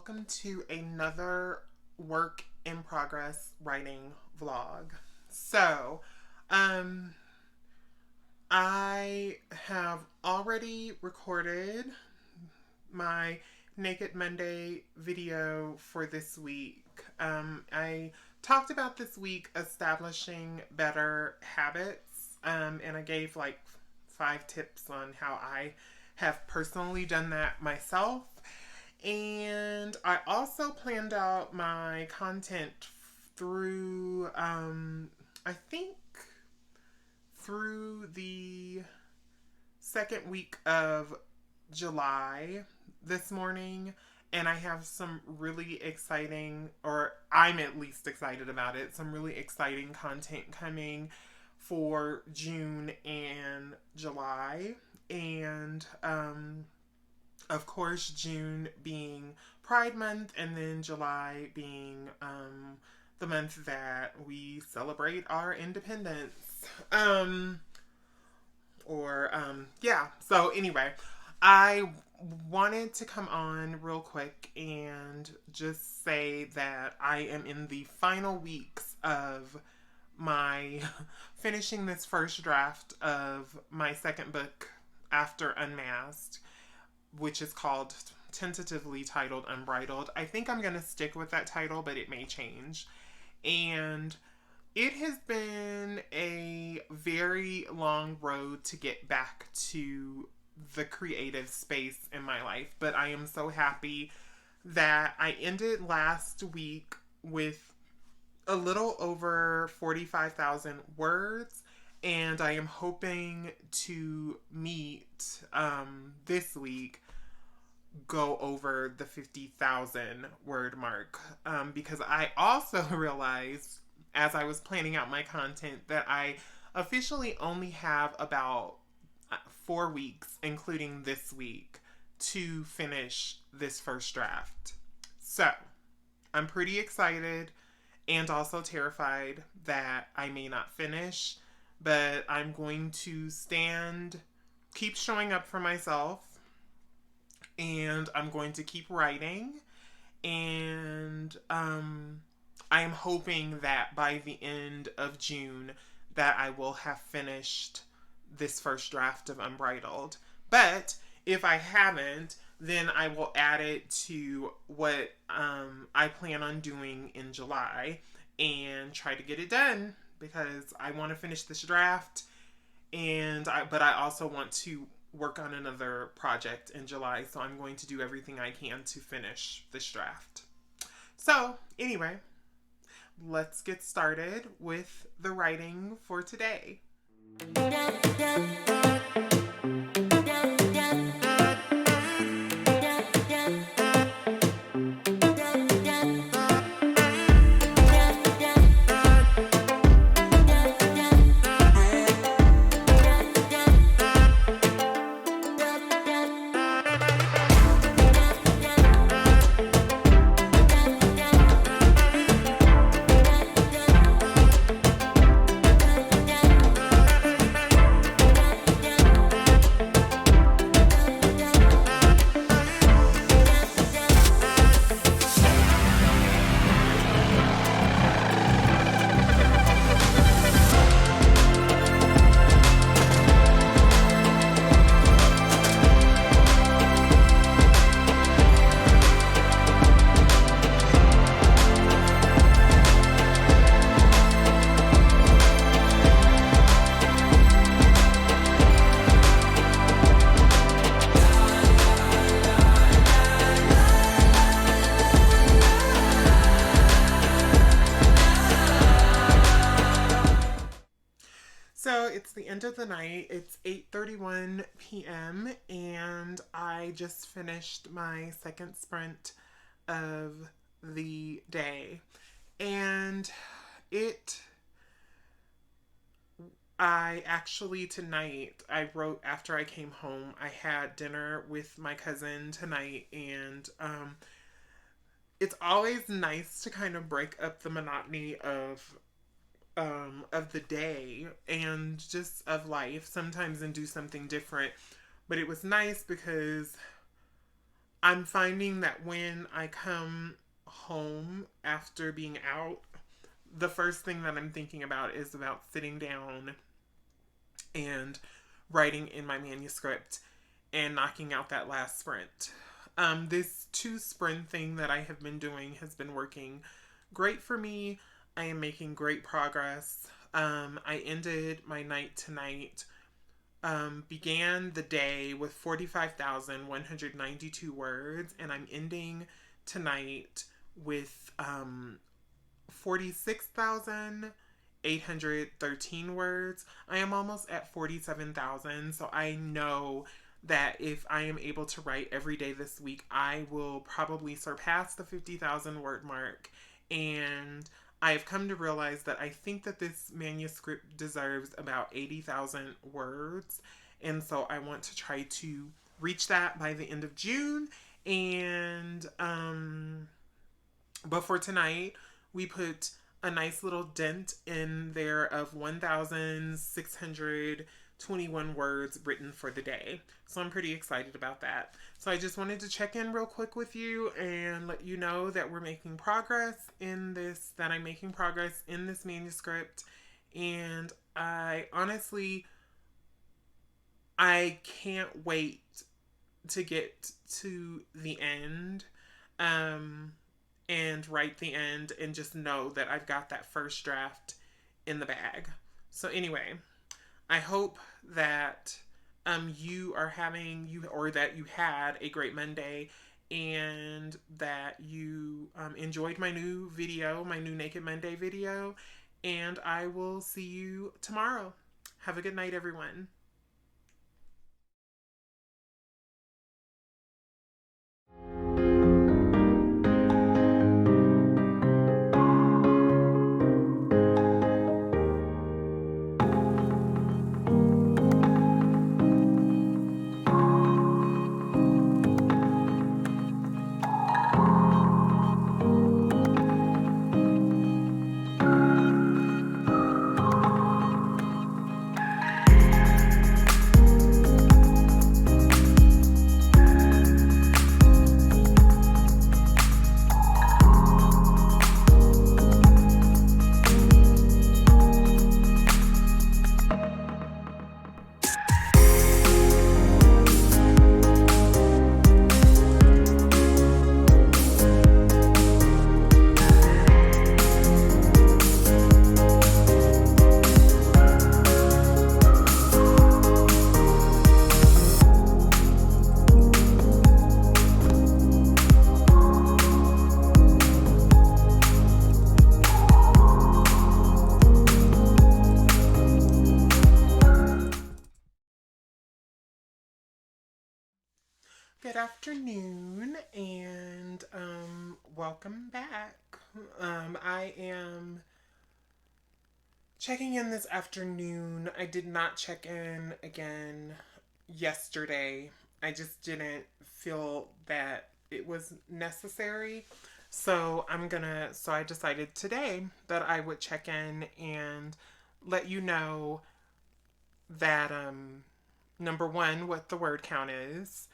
welcome to another work in progress writing vlog. So, um, I have already recorded my Naked Monday video for this week. I talked about this week establishing better habits, and I gave like 5 tips on how I have personally done that myself. And I also planned out my content through, I think, through the second week of July this morning. And I have some really exciting, or I'm at least excited about it, some really exciting content coming for June and July. And, of course, June being Pride Month, and then July being the month that we celebrate our independence. Yeah. So anyway, I wanted to come on real quick and just say that I am in the final weeks of my finishing this first draft of my second book after Unmasked, which is called, tentatively titled, Unbridled. I think I'm going to stick with that title, but it may change. And it has been a very long road to get back to the creative space in my life, but I am so happy that I ended last week with a little over 45,000 words, and I am hoping to meet this week go over the 50,000 word mark, because I also realized as I was planning out my content that I officially only have about 4 weeks, including this week, to finish this first draft. So I'm pretty excited and also terrified that I may not finish, but I'm going to keep showing up for myself, and I'm going to keep writing, and I am hoping that by the end of June that I will have finished this first draft of Unbridled. But if I haven't, then I will add it to what I plan on doing in July and try to get it done, because I want to finish this draft, but I also want to work on another project in July, so I'm going to do everything I can to finish this draft. So anyway, let's get started with the writing for today. So it's the end of the night. It's 8:31 p.m. and I just finished my second sprint of the day. And I actually tonight, I wrote after I came home, I had dinner with my cousin tonight, and it's always nice to kind of break up the monotony of the day and just of life sometimes and do something different. But it was nice because I'm finding that when I come home after being out, the first thing that I'm thinking about is about sitting down and writing in my manuscript and knocking out that last sprint. This two sprint thing that I have been doing has been working great for me. I am making great progress. I ended my night tonight, began the day with 45,192 words, and I'm ending tonight with 46,813 words. I am almost at 47,000, so I know that if I am able to write every day this week, I will probably surpass the 50,000 word mark. And I have come to realize that I think that this manuscript deserves about 80,000 words. And so I want to try to reach that by the end of June. And before tonight, we put a nice little dent in there of 1,621 words written for the day. So I'm pretty excited about that. So I just wanted to check in real quick with you and let you know that we're making progress in this, that I'm making progress in this manuscript. And I honestly, I can't wait to get to the end. And write the end and just know that I've got that first draft in the bag. So anyway, I hope that you are having or that you had a great Monday and that you enjoyed my new video, my new Naked Monday video, and I will see you tomorrow. Have a good night, everyone. Good afternoon and welcome back. I am checking in this afternoon. I did not check in again yesterday. I just didn't feel that it was necessary. So I decided today that I would check in and let you know that number one, what the word count is.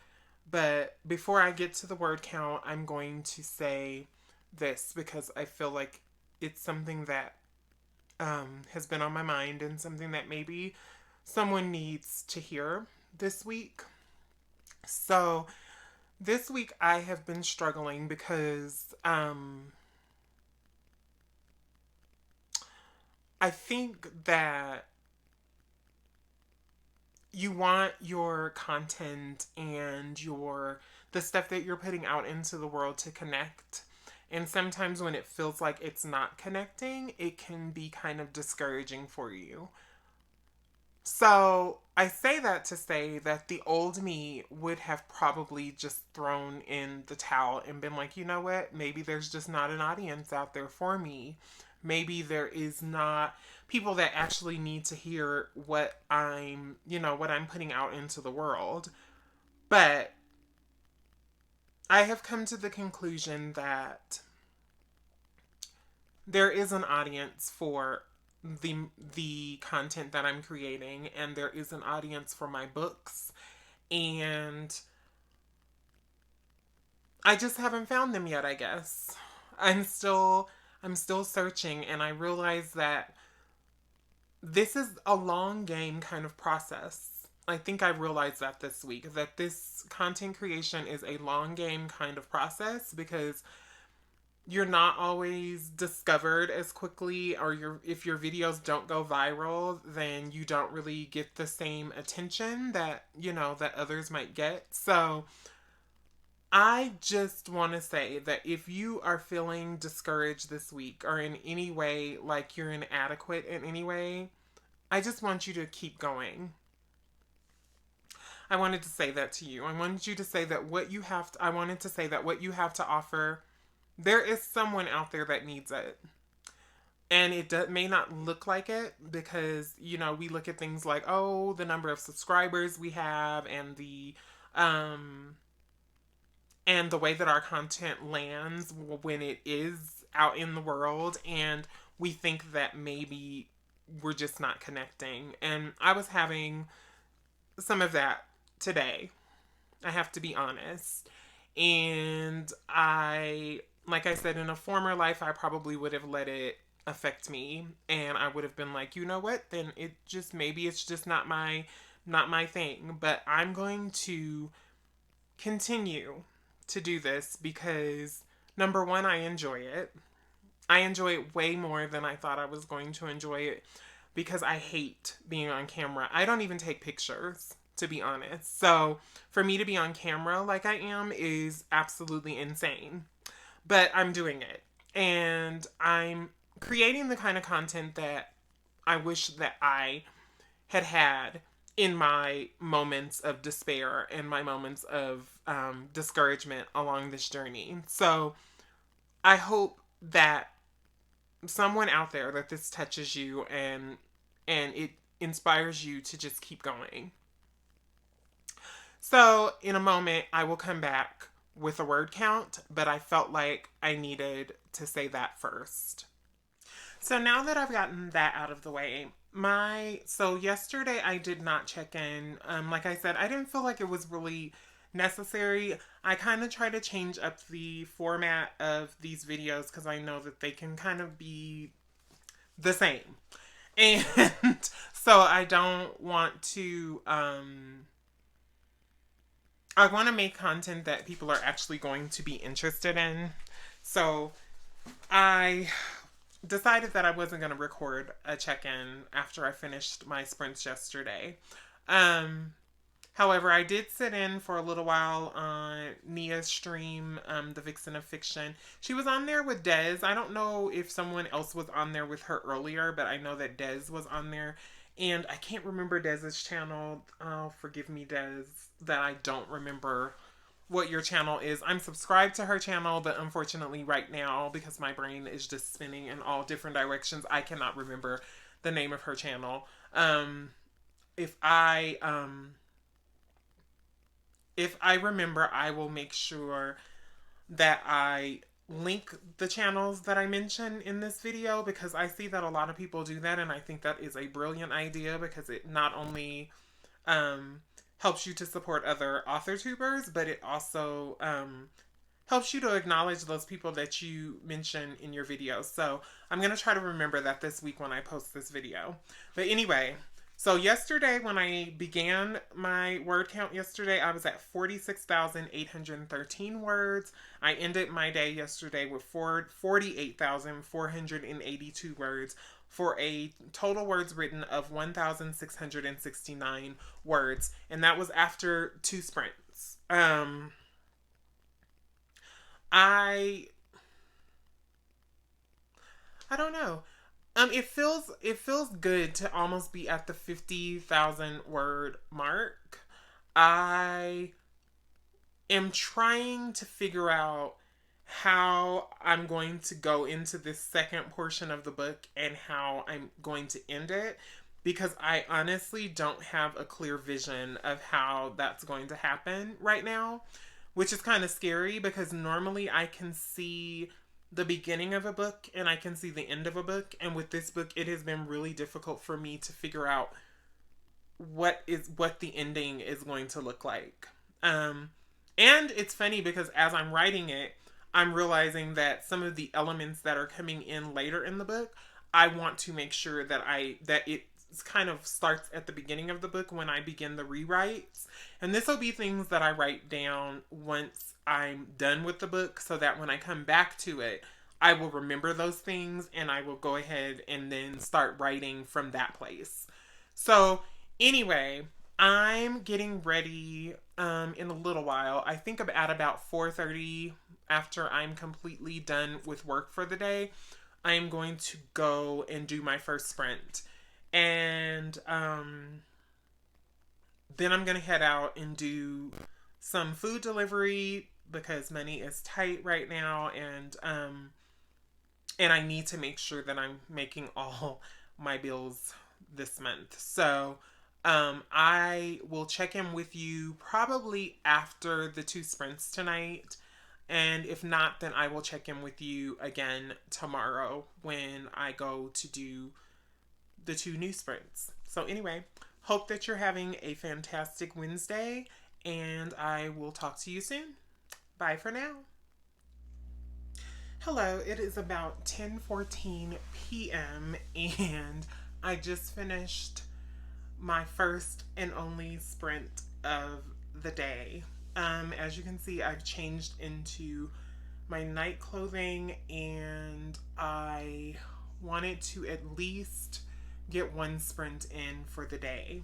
But before I get to the word count, I'm going to say this because I feel like it's something that has been on my mind and something that maybe someone needs to hear this week. So, this week I have been struggling because I think that you want your content and the stuff that you're putting out into the world to connect. And sometimes when it feels like it's not connecting, it can be kind of discouraging for you. So I say that to say that the old me would have probably just thrown in the towel and been like, you know what? Maybe there's just not an audience out there for me. Maybe there is not people that actually need to hear what I'm putting out into the world. But I have come to the conclusion that there is an audience for the content that I'm creating, and there is an audience for my books, and I just haven't found them yet, I guess. I'm still I'm still searching, and I realize that this is a long game kind of process. I think I realized that this week, that this content creation is a long game kind of process, because you're not always discovered as quickly, or if your videos don't go viral, then you don't really get the same attention that, that others might get. So I just want to say that if you are feeling discouraged this week, or in any way like you're inadequate in any way, I just want you to keep going. I wanted to say that to you. I wanted you to say that what you have to, I wanted to say that what you have to offer, there is someone out there that needs it. And may not look like it, because, we look at things like, oh, the number of subscribers we have, um, and the way that our content lands when it is out in the world, and we think that maybe we're just not connecting. And I was having some of that today. I have to be honest. And like I said, in a former life, I probably would have let it affect me, and I would have been like, you know what, then maybe it's just not my thing. But I'm going to continue to do this because, number one, I enjoy it. I enjoy it way more than I thought I was going to enjoy it, because I hate being on camera. I don't even take pictures, to be honest. So for me to be on camera like I am is absolutely insane. But I'm doing it. And I'm creating the kind of content that I wish that I had in my moments of despair and my moments of discouragement along this journey. So I hope that someone out there, that this touches you, and it inspires you to just keep going. So in a moment, I will come back with a word count, but I felt like I needed to say that first. So now that I've gotten that out of the way, so yesterday I did not check in. Like I said, I didn't feel like it was really necessary. I kind of try to change up the format of these videos because I know that they can kind of be the same. And so I don't want to, I want to make content that people are actually going to be interested in. So I decided that I wasn't going to record a check-in after I finished my sprints yesterday. However, I did sit in for a little while on Nia's stream, The Vixen of Fiction. She was on there with Des. I don't know if someone else was on there with her earlier, but I know that Des was on there. And I can't remember Des's channel. Oh, forgive me, Des, that I don't remember what your channel is. I'm subscribed to her channel, but unfortunately right now, because my brain is just spinning in all different directions, I cannot remember the name of her channel. If I remember, I will make sure that I link the channels that I mention in this video, because I see that a lot of people do that, and I think that is a brilliant idea, because it not only helps you to support other author tubers, but it also helps you to acknowledge those people that you mention in your videos. So I'm going to try to remember that this week when I post this video. But anyway, so yesterday when I began my word count yesterday, I was at 46,813 words. I ended my day yesterday with 48,482 words, for a total words written of 1,669 words. And that was after 2 sprints. I don't know. It feels good to almost be at the 50,000 word mark. I am trying to figure out how I'm going to go into this second portion of the book and how I'm going to end it, because I honestly don't have a clear vision of how that's going to happen right now, which is kind of scary, because normally I can see the beginning of a book and I can see the end of a book, and with this book it has been really difficult for me to figure out what the ending is going to look like. And it's funny because as I'm writing it, I'm realizing that some of the elements that are coming in later in the book, I want to make sure that it kind of starts at the beginning of the book when I begin the rewrites. And this will be things that I write down once I'm done with the book so that when I come back to it, I will remember those things and I will go ahead and then start writing from that place. So, anyway, I'm getting ready in a little while. I think at about 4:30 after I'm completely done with work for the day, I am going to go and do my first sprint. And then I'm going to head out and do some food delivery because money is tight right now, and I need to make sure that I'm making all my bills this month. So I will check in with you probably after the two sprints tonight. And if not, then I will check in with you again tomorrow when I go to do the two new sprints. So, anyway, hope that you're having a fantastic Wednesday, and I will talk to you soon. Bye for now. Hello, it is about 10:14 p.m. and I just finished my first and only sprint of the day. As you can see, I've changed into my night clothing and I wanted to at least get one sprint in for the day.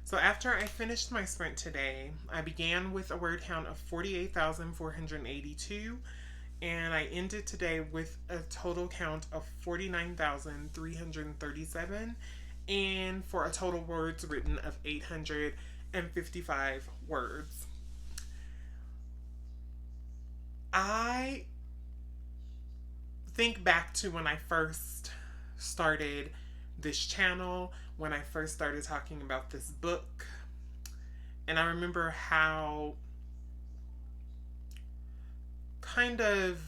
So after I finished my sprint today, I began with a word count of 48,482 and I ended today with a total count of 49,337 and for a total words written of 855 words. I think back to when I first started this channel, when I first started talking about this book, and I remember how kind of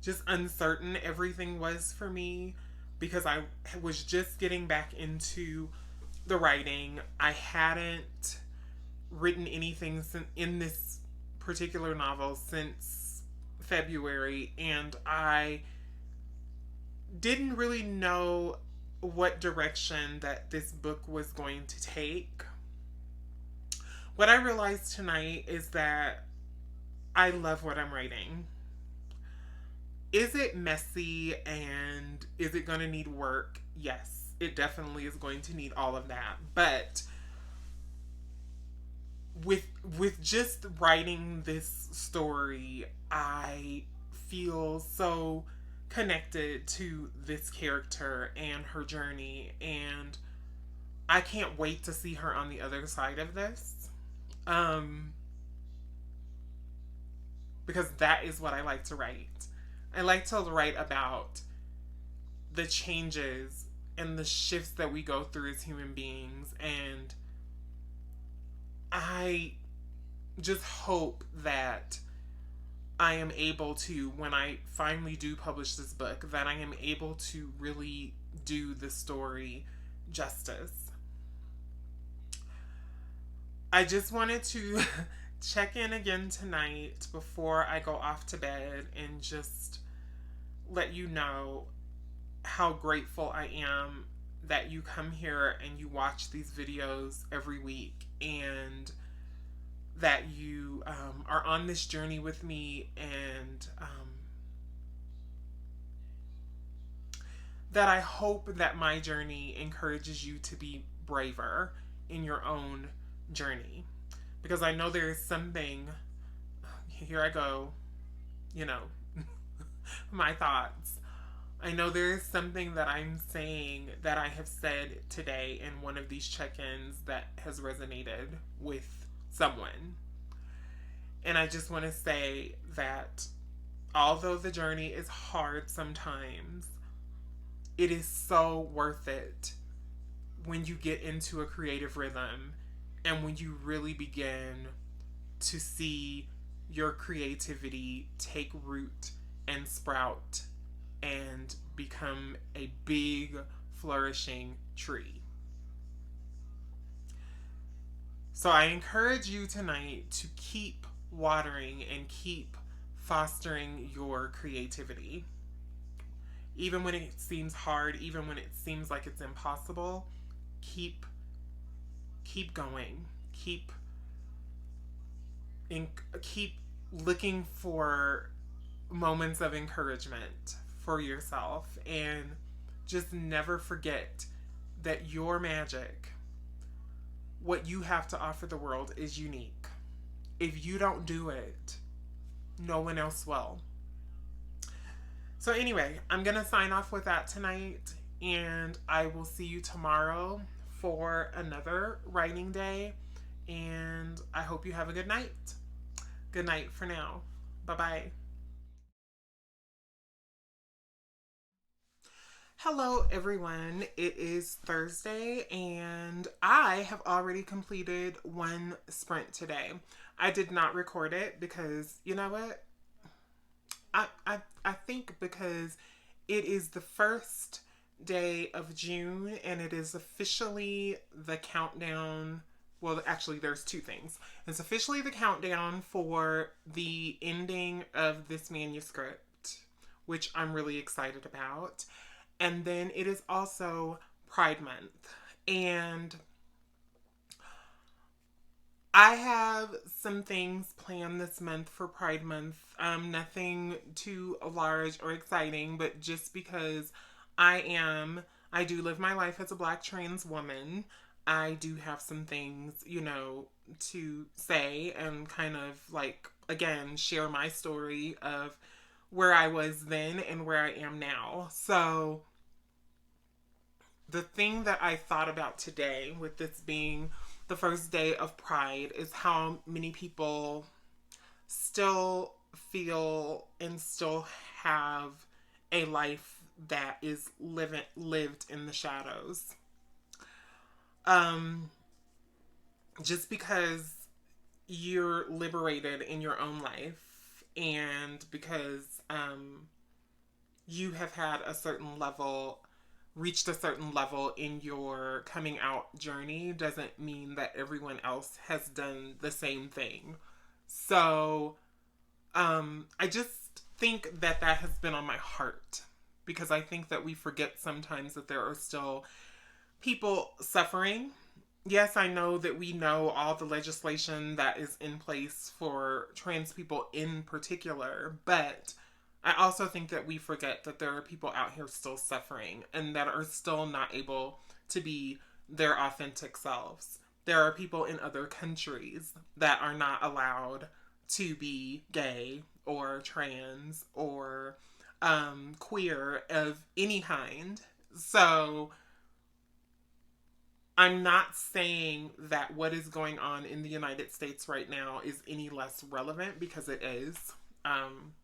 just uncertain everything was for me because I was just getting back into the writing. I hadn't written anything in this particular novel since February, and I didn't really know what direction that this book was going to take. What I realized tonight is that I love what I'm writing. Is it messy and is it going to need work? Yes, it definitely is going to need all of that. But with just writing this story, I feel so connected to this character and her journey, and I can't wait to see her on the other side of this. Because that is what I like to write. I like to write about the changes and the shifts that we go through as human beings, and I just hope that I am able to, when I finally do publish this book, that I am able to really do the story justice. I just wanted to check in again tonight before I go off to bed and just let you know how grateful I am that you come here and you watch these videos every week, and that you are on this journey with me, and that I hope that my journey encourages you to be braver in your own journey. Because I know there is something, here I go, you know, my thoughts. I know there is something that I'm saying that I have said today in one of these check ins that has resonated with someone. And I just want to say that although the journey is hard sometimes, it is so worth it when you get into a creative rhythm and when you really begin to see your creativity take root and sprout and become a big, flourishing tree. So I encourage you tonight to keep watering and keep fostering your creativity. Even when it seems hard, even when it seems like it's impossible, keep keep going. In, keep looking for moments of encouragement for yourself, and just never forget that your magic, what you have to offer the world, is unique. If you don't do it, no one else will. So, anyway, I'm going to sign off with that tonight, and I will see you tomorrow for another writing day. And I hope you have a good night. Good night for now. Bye bye. Hello, everyone. It is Thursday, and I have already completed one sprint today. I did not record it because, you know what? I think because it is the first day of June and it is officially the countdown. Well, actually, there's two things. It's officially the countdown for the ending of this manuscript, which I'm really excited about. And then it is also Pride Month. And I have some things planned this month for Pride Month. Nothing too large or exciting, but just because I do live my life as a Black trans woman, I do have some things, to say and kind of like, again, share my story of where I was then and where I am now. So, the thing that I thought about today, with this being the first day of Pride, is how many people still feel and still have a life that is lived in the shadows. Um, just because you're liberated in your own life, and because you have had reached a certain level in your coming out journey, doesn't mean that everyone else has done the same thing. So, I just think that has been on my heart, because I think that we forget sometimes that there are still people suffering. Yes, I know that we know all the legislation that is in place for trans people in particular, but I also think that we forget that there are people out here still suffering and that are still not able to be their authentic selves. There are people in other countries that are not allowed to be gay or trans or queer of any kind. So, I'm not saying that what is going on in the United States right now is any less relevant, because it is. Um,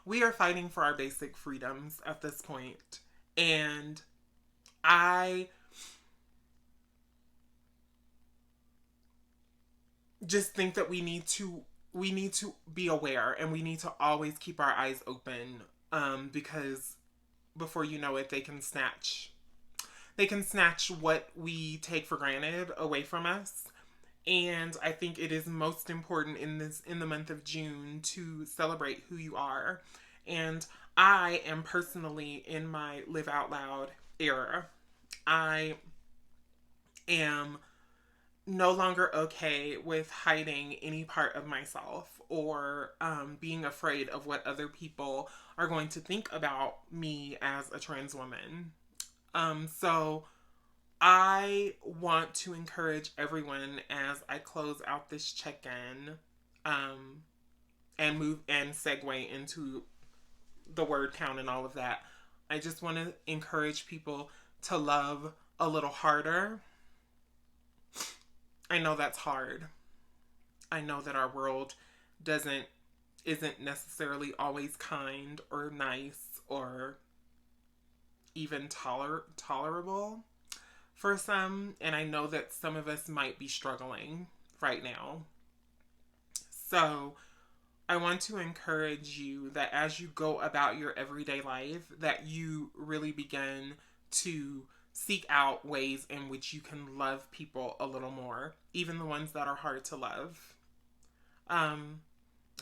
we are fighting for our basic freedoms at this point. And I just think that we need to be aware, and we need to always keep our eyes open, because before you know it, they can snatch what we take for granted away from us. And I think it is most important in the month of June to celebrate who you are. And I am personally in my live out loud era. I am no longer okay with hiding any part of myself, or being afraid of what other people are going to think about me as a trans woman. So I want to encourage everyone, as I close out this check-in, and move and segue into the word count and all of that. I just want to encourage people to love a little harder. I know that's hard. I know that our world doesn't isn't necessarily always kind or nice or even tolerable for some, and I know that some of us might be struggling right now. So, I want to encourage you that as you go about your everyday life, that you really begin to seek out ways in which you can love people a little more, even the ones that are hard to love. I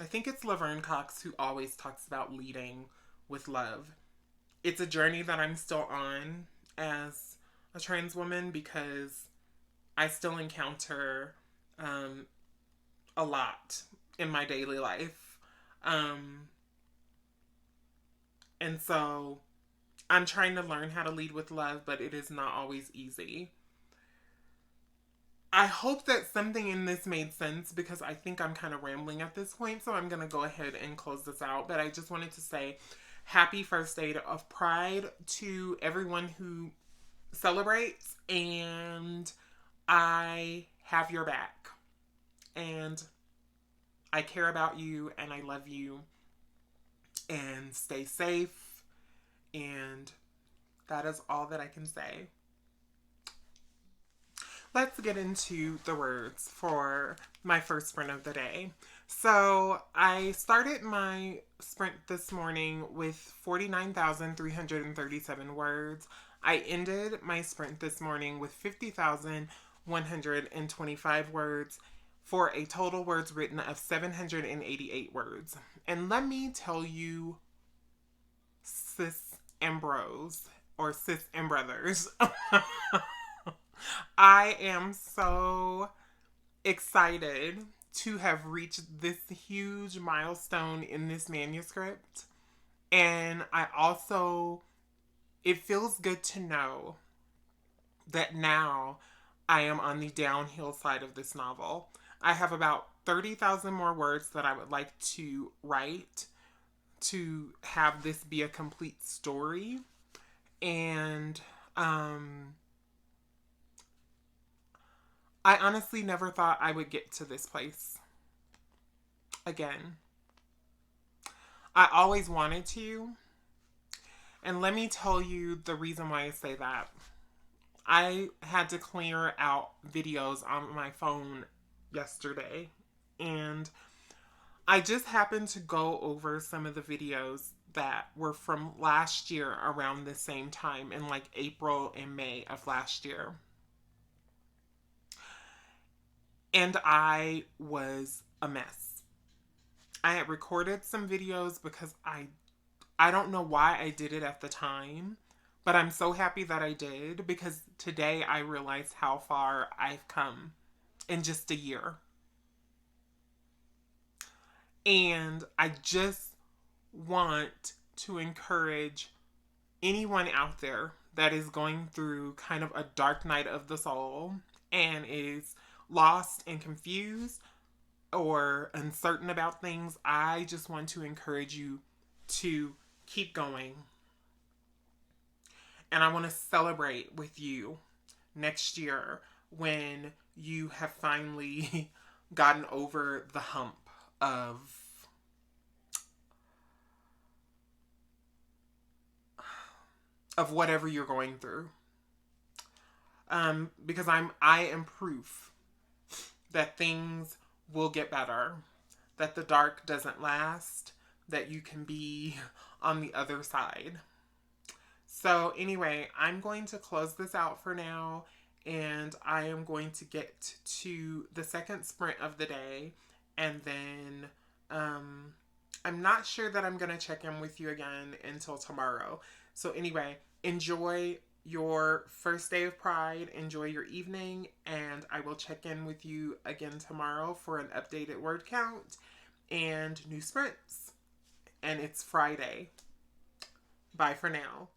think it's Laverne Cox who always talks about leading with love. It's a journey that I'm still on as a trans woman because I still encounter a lot in my daily life. And so I'm trying to learn how to lead with love, but it is not always easy. I hope that something in this made sense because I think I'm kind of rambling at this point. So I'm going to go ahead and close this out. But I just wanted to say happy first day of Pride to everyone who celebrates. And I have your back. And I care about you and I love you. And stay safe. And that is all that I can say. Let's get into the words for my first sprint of the day. So I started my sprint this morning with 49,337 words. I ended my sprint this morning with 50,125 words for a total words written of 788 words. And let me tell you, sis and bros, or sis and brothers, I am so excited to have reached this huge milestone in this manuscript. And it feels good to know that now I am on the downhill side of this novel. I have about 30,000 more words that I would like to write to have this be a complete story. And, I honestly never thought I would get to this place again. I always wanted to. And let me tell you the reason why I say that. I had to clear out videos on my phone yesterday. And I just happened to go over some of the videos that were from last year around the same time in like April and May of last year. And I was a mess. I had recorded some videos because I don't know why I did it at the time, but I'm so happy that I did because today I realized how far I've come in just a year. And I just want to encourage anyone out there that is going through kind of a dark night of the soul and is lost and confused or uncertain about things. I just want to encourage you to keep going. And I want to celebrate with you next year when you have finally gotten over the hump of whatever you're going through. Because I am proof that things will get better, that the dark doesn't last, that you can be on the other side. So anyway, I'm going to close this out for now, and I am going to get to the second sprint of the day, and then I'm not sure that I'm going to check in with you again until tomorrow. So anyway, enjoy your first day of Pride, enjoy your evening, and I will check in with you again tomorrow for an updated word count and new sprints. And it's Friday. Bye for now.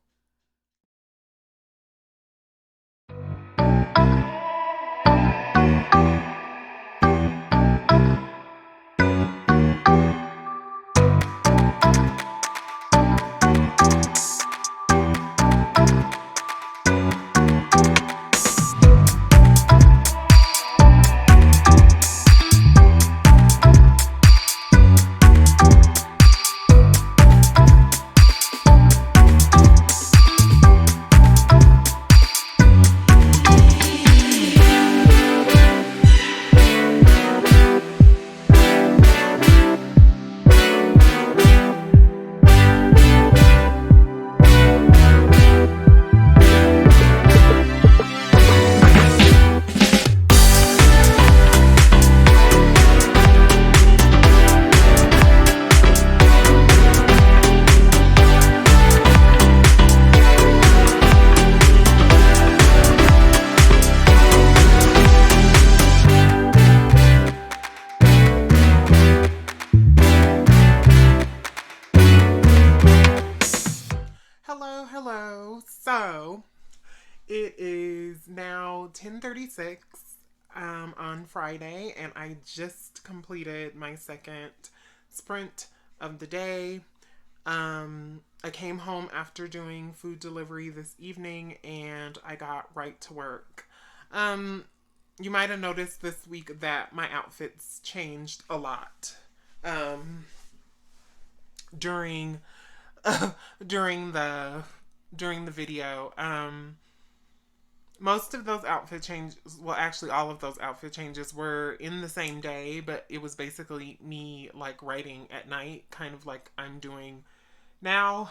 It is now 10:36 on Friday, and I just completed my second sprint of the day. I came home after doing food delivery this evening, and I got right to work. You might have noticed this week that my outfits changed a lot during during the during the video. Most of those outfit changes, well, actually, all of those outfit changes were in the same day, but it was basically me like writing at night, kind of like I'm doing now.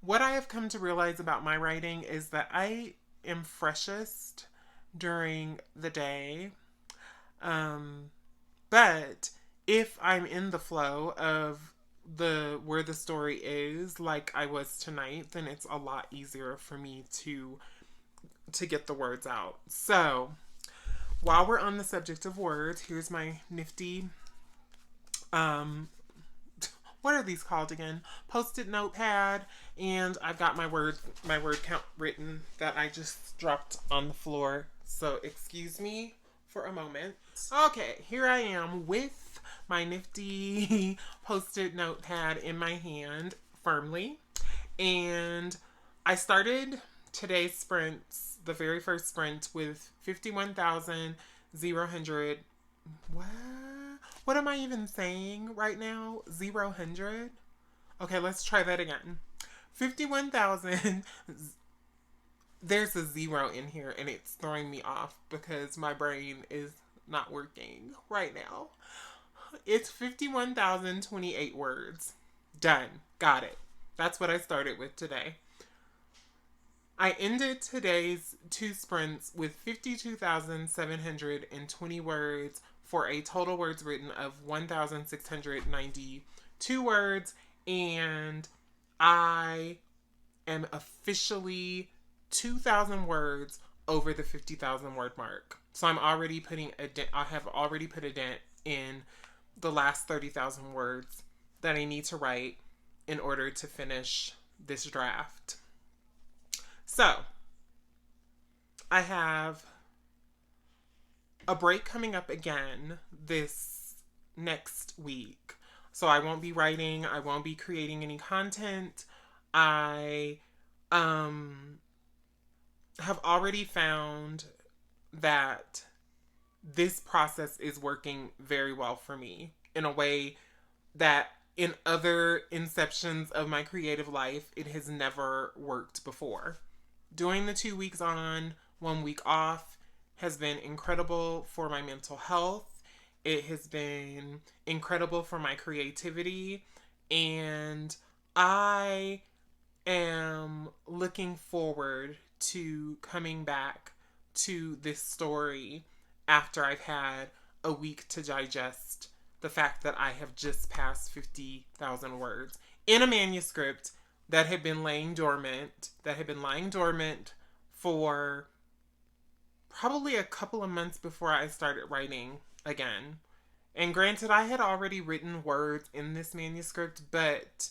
What I have come to realize about my writing is that I am freshest during the day. Um, but if I'm in the flow of the where the story is, like I was tonight, then it's a lot easier for me to get the words out. So, while we're on the subject of words, here's my nifty what are these called again? Post-it notepad, and I've got my word count written that I just dropped on the floor. So, excuse me for a moment. Okay, here I am with my nifty post-it notepad in my hand firmly. And I started today's sprints, the very first sprint, with 51,000. What? What am I even saying right now? 0. Okay, let's try that again. 51,000. There's a 0 in here, and it's throwing me off because my brain is not working right now. It's 51,028 words. Done. Got it. That's what I started with today. I ended today's 2 sprints with 52,720 words for a total words written of 1,692 words, and I am officially 2,000 words over the 50,000 word mark. So I'm already putting a dent. I have already put a dent in the last 30,000 words that I need to write in order to finish this draft. So, I have a break coming up again this next week. So I won't be writing, I won't be creating any content. I have already found that this process is working very well for me in a way that in other inceptions of my creative life, it has never worked before. Doing the 2 weeks on, 1 week off has been incredible for my mental health. It has been incredible for my creativity. And I am looking forward to coming back to this story after I've had a week to digest the fact that I have just passed 50,000 words in a manuscript that had been lying dormant for probably a couple of months before I started writing again. And granted, I had already written words in this manuscript, but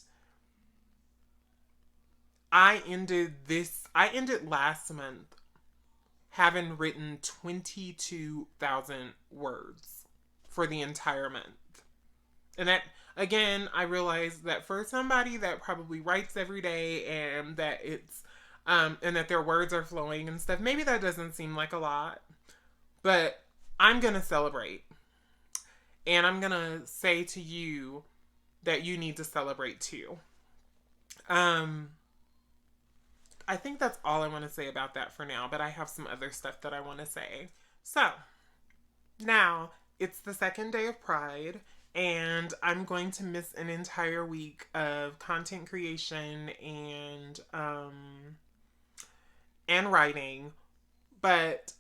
I ended last month having written 22,000 words for the entire month. And that, again, I realized that for somebody that probably writes every day and that it's, and that their words are flowing and stuff, maybe that doesn't seem like a lot, but I'm going to celebrate. And I'm going to say to you that you need to celebrate too. I think that's all I want to say about that for now, but I have some other stuff that I want to say. So, now it's the second day of Pride, and I'm going to miss an entire week of content creation and writing, but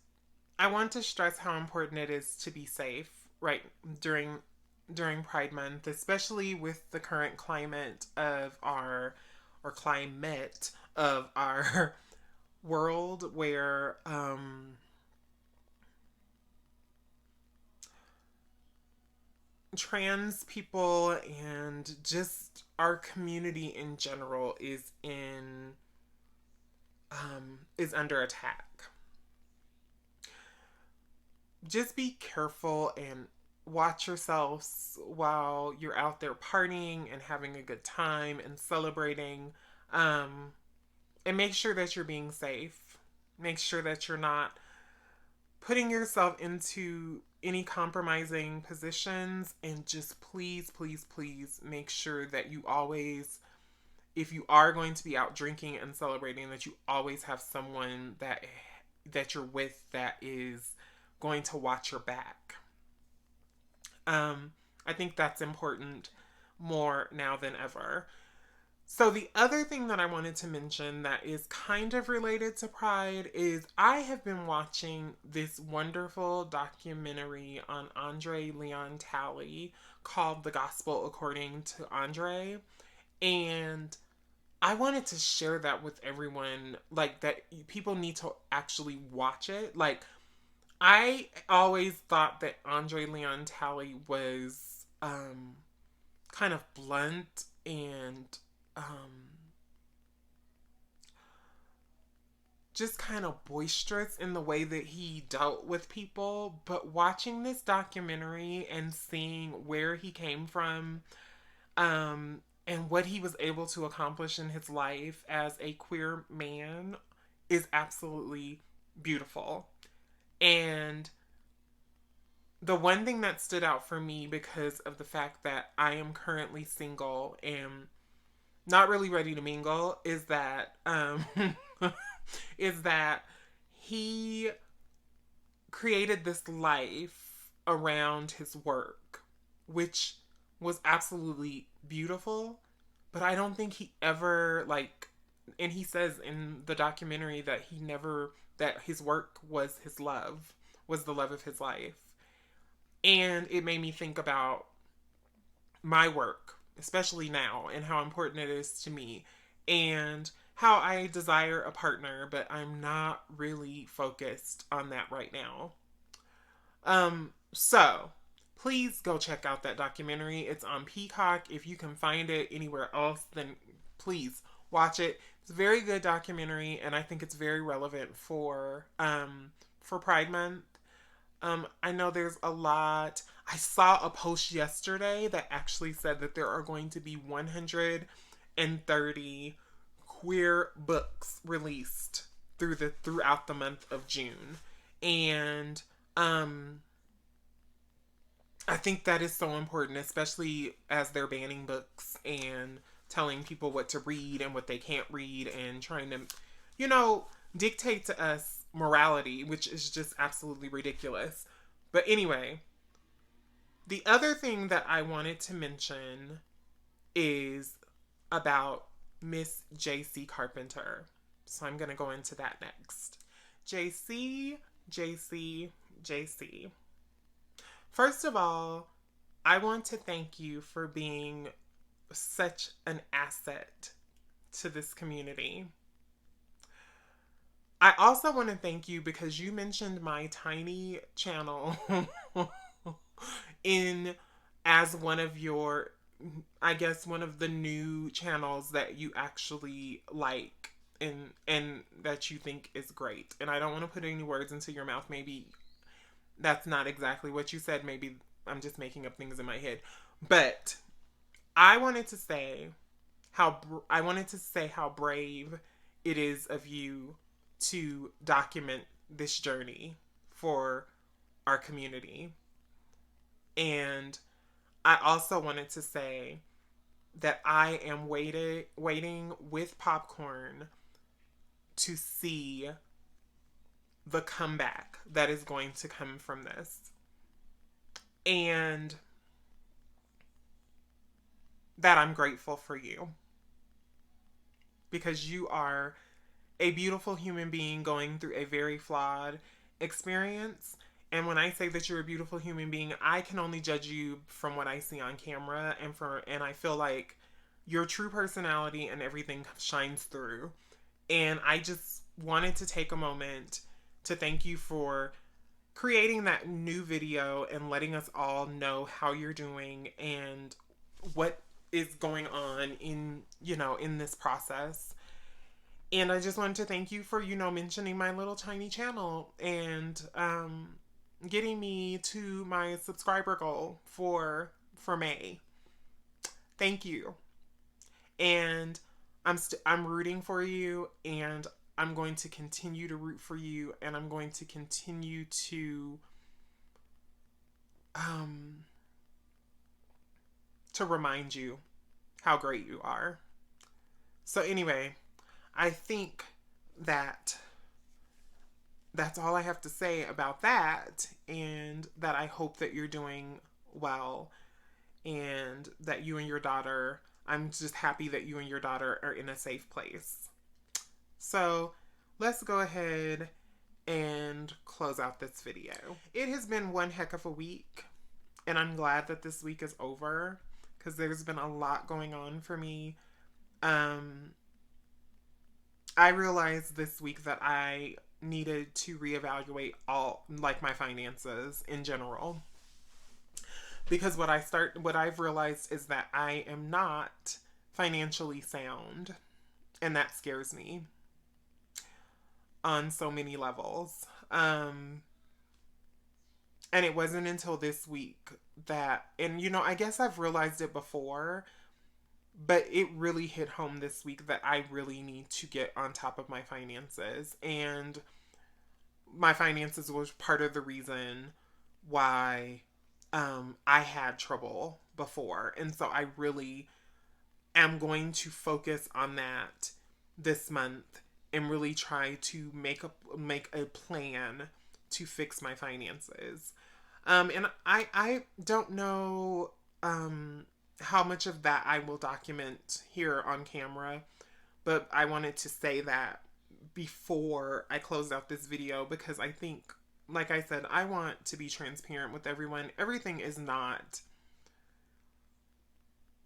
I want to stress how important it is to be safe right during Pride Month, especially with the current climate of our world, where trans people and just our community in general is in is under attack. Just be careful and watch yourselves while you're out there partying and having a good time and celebrating. Um, and make sure that you're being safe. Make sure that you're not putting yourself into any compromising positions. And just please, please, please make sure that you always, if you are going to be out drinking and celebrating, that you always have someone that you're with that is going to watch your back. I think that's important more now than ever. So, the other thing that I wanted to mention that is kind of related to Pride is I have been watching this wonderful documentary on Andre Leon Talley called The Gospel According to Andre. And I wanted to share that with everyone, like, that people need to actually watch it. Like, I always thought that Andre Leon Talley was kind of blunt and just kind of boisterous in the way that he dealt with people. But watching this documentary and seeing where he came from, and what he was able to accomplish in his life as a queer man is absolutely beautiful. And the one thing that stood out for me, because of the fact that I am currently single and not really ready to mingle, is that is that he created this life around his work, which was absolutely beautiful. But I don't think he ever, like, and he says in the documentary that he never, that his work was his love, was the love of his life. And it made me think about my work, especially now, and how important it is to me, and how I desire a partner, but I'm not really focused on that right now. So please go check out that documentary. It's on Peacock. If you can find it anywhere else, then please watch it. It's a very good documentary, and I think it's very relevant for Pride Month. I know there's a lot. I saw a post yesterday that actually said that there are going to be 130 queer books released throughout the month of June. And I think that is so important, especially as they're banning books and telling people what to read and what they can't read, and trying to, you know, dictate to us morality, which is just absolutely ridiculous. But anyway, the other thing that I wanted to mention is about Miss J.C. Carpenter. So I'm going to go into that next. J.C., J.C., J.C. First of all, I want to thank you for being such an asset to this community. I also want to thank you because you mentioned my tiny channel in as one of your, I guess, one of the new channels that you actually like, and that you think is great. And I don't want to put any words into your mouth. Maybe that's not exactly what you said. Maybe I'm just making up things in my head. But I wanted to say how brave it is of you to document this journey for our community. And I also wanted to say that I am waiting with popcorn to see the comeback that is going to come from this. And that I'm grateful for you, because you are a beautiful human being going through a very flawed experience. And when I say that you're a beautiful human being, I can only judge you from what I see on camera, and I feel like your true personality and everything shines through. And I just wanted to take a moment to thank you for creating that new video and letting us all know how you're doing and what is going on in this process. And I just wanted to thank you for, mentioning my little tiny channel and getting me to my subscriber goal for May. Thank you. And I'm rooting for you, and I'm going to continue to root for you, and I'm going to continue um to remind you how great you are. So anyway, I think that that's all I have to say about that, and that I hope that you're doing well, and that you and your daughter, I'm just happy that you and your daughter are in a safe place. So let's go ahead and close out this video. It has been one heck of a week, and I'm glad that this week is over because there's been a lot going on for me. I realized this week that I needed to reevaluate all, like, my finances in general, because what I've realized is that I am not financially sound, and that scares me on so many levels. And it wasn't until this week that, and I guess I've realized it before, but it really hit home this week that I really need to get on top of my finances. And my finances was part of the reason why I had trouble before. And so I really am going to focus on that this month and really try to make a plan to fix my finances. And I don't know how much of that I will document here on camera, but I wanted to say that before I close out this video, because I think, like I said, I want to be transparent with everyone. Everything is not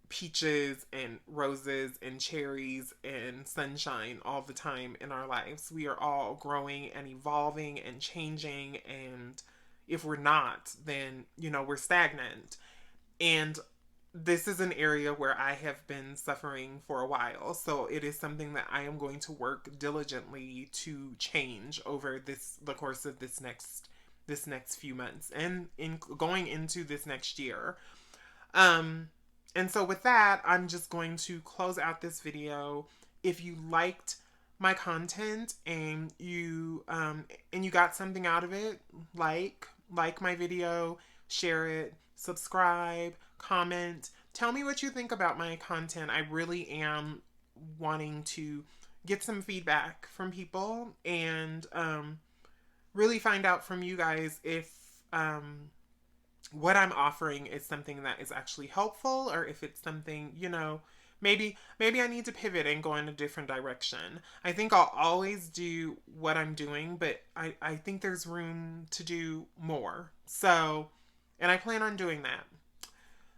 peaches and roses and cherries and sunshine all the time in our lives. We are all growing and evolving and changing, and if we're not, then we're stagnant. And this is an area where I have been suffering for a while, so it is something that I am going to work diligently to change over the course of this next few months, and in going into this next year. And so with that, I'm just going to close out this video. If you liked my content and you got something out of it, like my video, share it, subscribe, comment, tell me what you think about my content. I really am wanting to get some feedback from people, and really find out from you guys if what I'm offering is something that is actually helpful, or if it's something, maybe I need to pivot and go in a different direction. I think I'll always do what I'm doing, but I think there's room to do more. So, and I plan on doing that.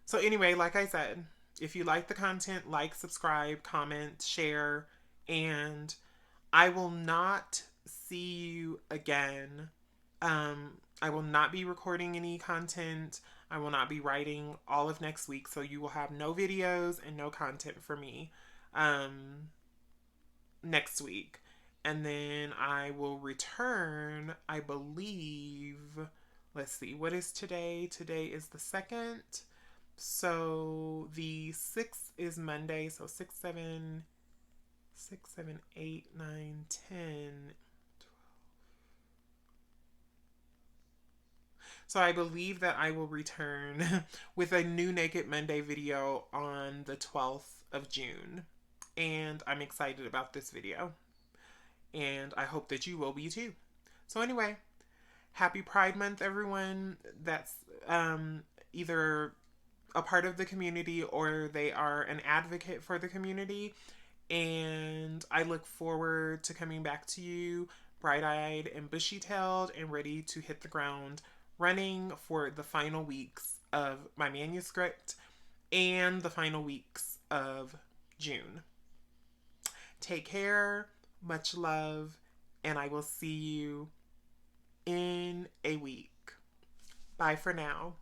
So anyway, like I said, if you like the content, like, subscribe, comment, share, and I will not see you again. I will not be recording any content. I will not be writing all of next week, so you will have no videos and no content for me next week. And then I will return, I believe, let's see, what is today? Today is the 2nd. So the 6th is Monday, so 6, 7, 8, 9, 10. So I believe that I will return with a new Naked Monday video on the 12th of June. And I'm excited about this video. And I hope that you will be too. So anyway, happy Pride Month, everyone that's either a part of the community or they are an advocate for the community. And I look forward to coming back to you bright-eyed and bushy-tailed and ready to hit the ground running for the final weeks of my manuscript and the final weeks of June. Take care, much love, and I will see you in a week. Bye for now.